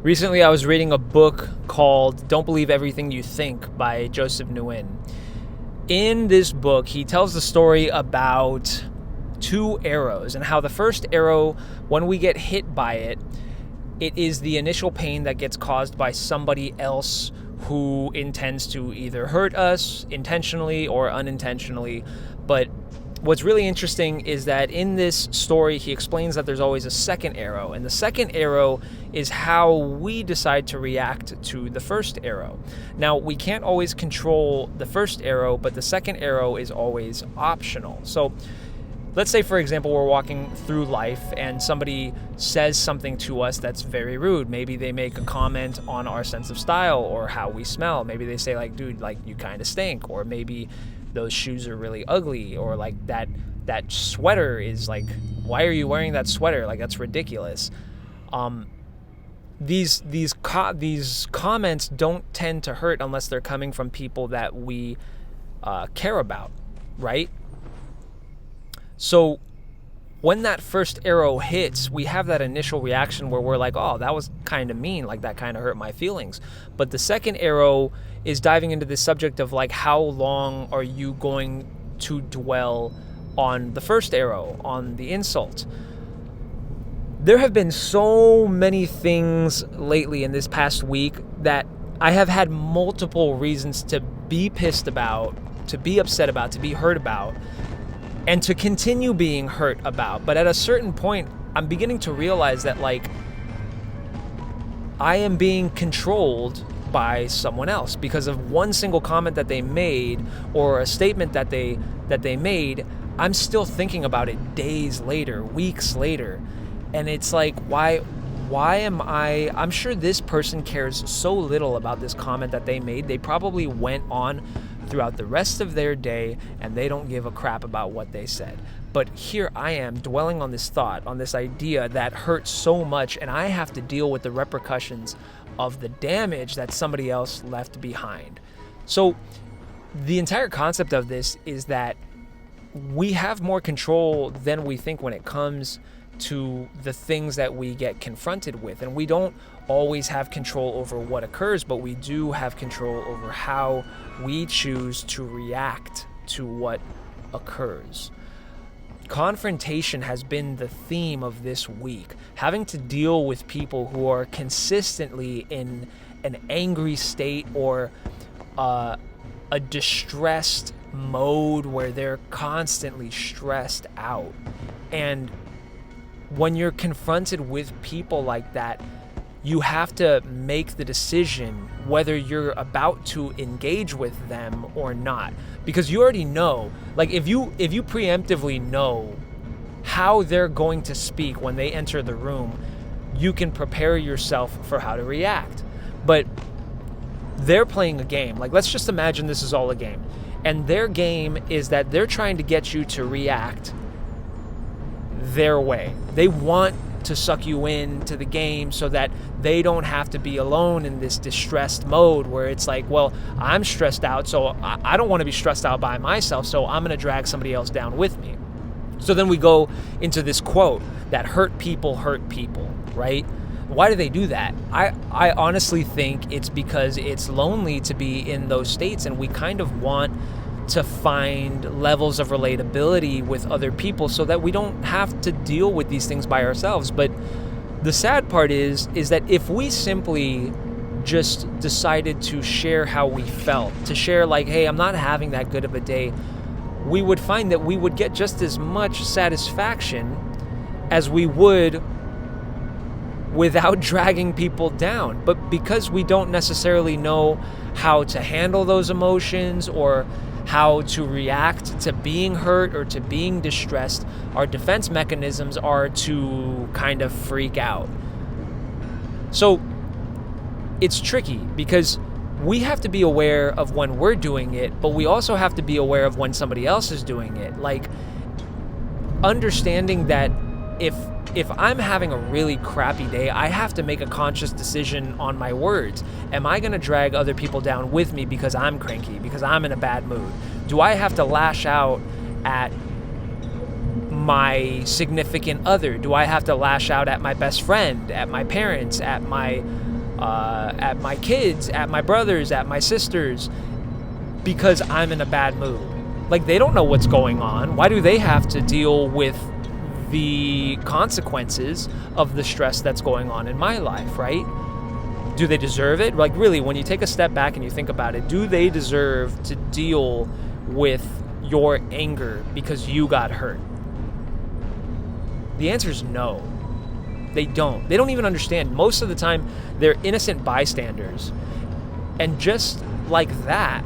Recently, I was reading a book called Don't Believe Everything You Think by Joseph Nguyen. In this book, he tells the story about two arrows and how the first arrow, when we get hit by it, it is the initial pain that gets caused by somebody else who intends to either hurt us intentionally or unintentionally. But what's really interesting is that in this story, he explains that there's always a second arrow, and the second arrow is how we decide to react to the first arrow. Now, we can't always control the first arrow, but the second arrow is always optional. So let's say, for example, we're walking through life and somebody says something to us that's very rude. Maybe they make a comment on our sense of style or how we smell. Maybe they say, like, dude, like, you kind of stink. Or maybe those shoes are really ugly. Or like that sweater is like, why are you wearing that sweater? Like, that's ridiculous. These comments don't tend to hurt unless they're coming from people that we care about, right? So when that first arrow hits, we have that initial reaction where we're like, oh, that was kind of mean, like that kind of hurt my feelings. But the second arrow is diving into the subject of like, how long are you going to dwell on the first arrow, on the insult? There have been so many things lately in this past week that I have had multiple reasons to be pissed about, to be upset about, to be hurt about, and to continue being hurt about. But at a certain point, I'm beginning to realize that, like, I am being controlled by someone else because of one single comment that they made or a statement that they made. I'm still thinking about it days later, weeks later. And it's like, why am I'm sure this person cares so little about this comment that they made. They probably went on throughout the rest of their day and they don't give a crap about what they said. But here I am dwelling on this thought, on this idea that hurts so much, and I have to deal with the repercussions of the damage that somebody else left behind. So the entire concept of this is that we have more control than we think when it comes to the things that we get confronted with. And we don't always have control over what occurs, but we do have control over how we choose to react to what occurs. Confrontation has been the theme of this week. Having to deal with people who are consistently in an angry state or a distressed mode where they're constantly stressed out. And when you're confronted with people like that, you have to make the decision whether you're about to engage with them or not. Because you already know, like if you preemptively know how they're going to speak when they enter the room, you can prepare yourself for how to react. But they're playing a game. Like, let's just imagine this is all a game. And their game is that they're trying to get you to react their way. They want to suck you into the game so that they don't have to be alone in this distressed mode where it's like, well, I'm stressed out, so I don't want to be stressed out by myself, so I'm going to drag somebody else down with me. So then we go into this quote that hurt people, right? Why do they do that? I honestly think it's because it's lonely to be in those states, and we kind of want to find levels of relatability with other people so that we don't have to deal with these things by ourselves. But the sad part is that if we simply just decided to share how we felt, to share like, hey, I'm not having that good of a day, we would find that we would get just as much satisfaction as we would without dragging people down. But because we don't necessarily know how to handle those emotions or how to react to being hurt or to being distressed, our defense mechanisms are to kind of freak out. So it's tricky because we have to be aware of when we're doing it, but we also have to be aware of when somebody else is doing it. Like, understanding that if I'm having a really crappy day, I have to make a conscious decision on my words. Am I going to drag other people down with me because I'm cranky, because I'm in a bad mood? Do I have to lash out at my significant other? Do I have to lash out at my best friend, at my parents, at my kids, at my brothers, at my sisters, because I'm in a bad mood? Like, they don't know what's going on. Why do they have to deal with the consequences of the stress that's going on in my life, right? Do they deserve it? Like, really, when you take a step back and you think about it, do they deserve to deal with your anger because you got hurt? The answer is no. They don't. They don't even understand. Most of the time, they're innocent bystanders. And just like that,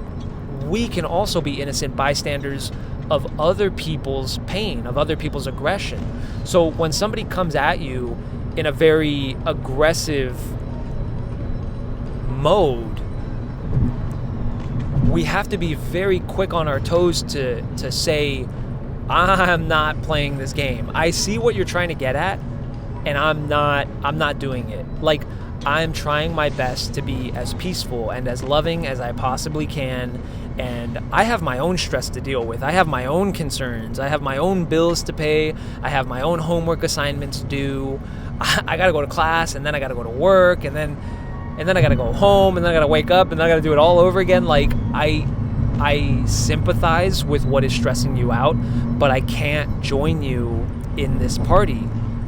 we can also be innocent bystanders of other people's pain, of other people's aggression. So when somebody comes at you in a very aggressive mode, we have to be very quick on our toes to say, I'm not playing this game. I see what you're trying to get at, and I'm not doing it. Like, I'm trying my best to be as peaceful and as loving as I possibly can, and I have my own stress to deal with. I have my own concerns. I have my own bills to pay. I have my own homework assignments due. I gotta go to class, and then I gotta go to work, and then I gotta go home, and then I gotta wake up, and then I gotta do it all over again. Like, I sympathize with what is stressing you out, but I can't join you in this party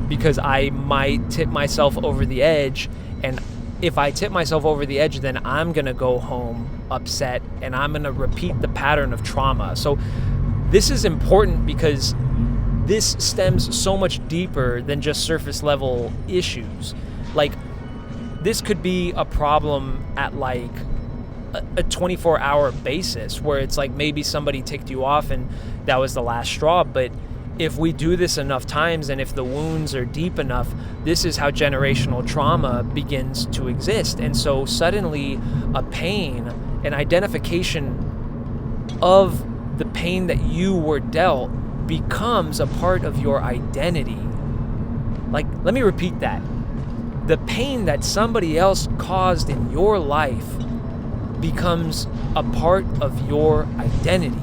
because I might tip myself over the edge. And if I tip myself over the edge, then I'm going to go home upset, and I'm going to repeat the pattern of trauma. So this is important because this stems so much deeper than just surface level issues. Like, this could be a problem at like a 24-hour basis where it's like maybe somebody ticked you off and that was the last straw. But if we do this enough times, and if the wounds are deep enough, this is how generational trauma begins to exist. And so suddenly a pain, an identification of the pain that you were dealt, becomes a part of your identity. Like, let me repeat that. The pain that somebody else caused in your life becomes a part of your identity.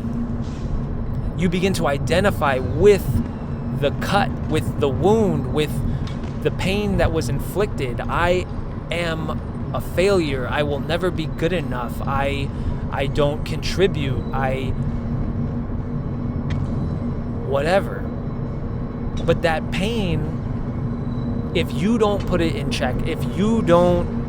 You begin to identify with the cut, with the wound, with the pain that was inflicted. I am a failure. I will never be good enough. I don't contribute. Whatever. But that pain, if you don't put it in check, if you don't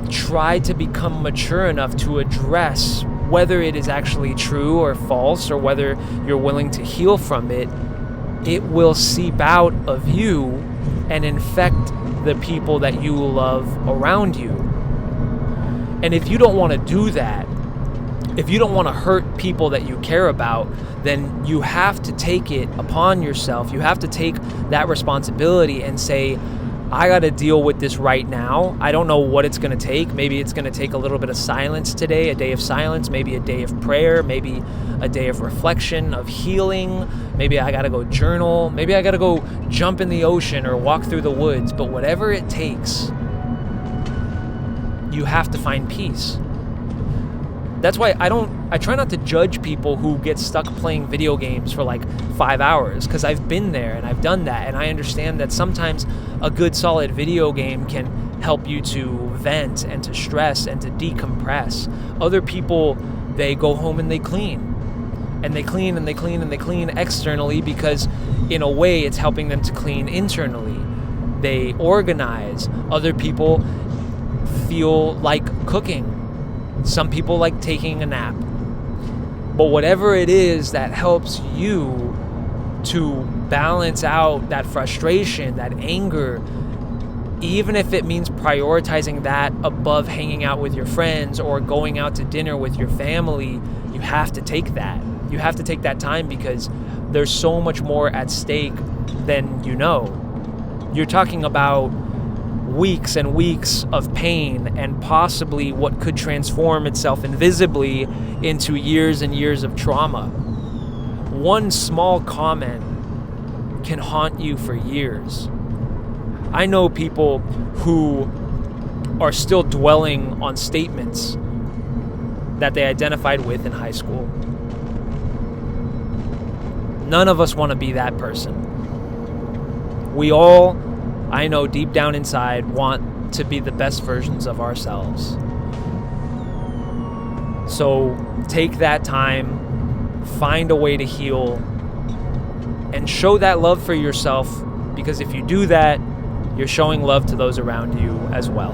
try to become mature enough to address whether it is actually true or false, or whether you're willing to heal from it, it will seep out of you and infect the people that you love around you. And if you don't want to do that, if you don't want to hurt people that you care about, then you have to take it upon yourself. You have to take that responsibility and say, I got to deal with this right now. I don't know what it's going to take. Maybe it's going to take a little bit of silence today, a day of silence, maybe a day of prayer, maybe a day of reflection, of healing. Maybe I got to go journal. Maybe I got to go jump in the ocean or walk through the woods. But whatever it takes, you have to find peace. That's why I try not to judge people who get stuck playing video games for like 5 hours, because I've been there and I've done that, and I understand that sometimes a good solid video game can help you to vent and to stress and to decompress. Other people, they go home and they clean. And they clean and they clean and they clean externally because in a way it's helping them to clean internally. They organize. Other people feel like cooking. Some people like taking a nap. But whatever it is that helps you to balance out that frustration, that anger, even if it means prioritizing that above hanging out with your friends or going out to dinner with your family, you have to take that. You have to take that time because there's so much more at stake than you know. You're talking about weeks and weeks of pain and possibly what could transform itself invisibly into years and years of trauma. One small comment can haunt you for years. I know people who are still dwelling on statements that they identified with in high school. None of us want to be that person. We all, I know deep down inside, want to be the best versions of ourselves. So take that time, find a way to heal, and show that love for yourself, because if you do that, you're showing love to those around you as well.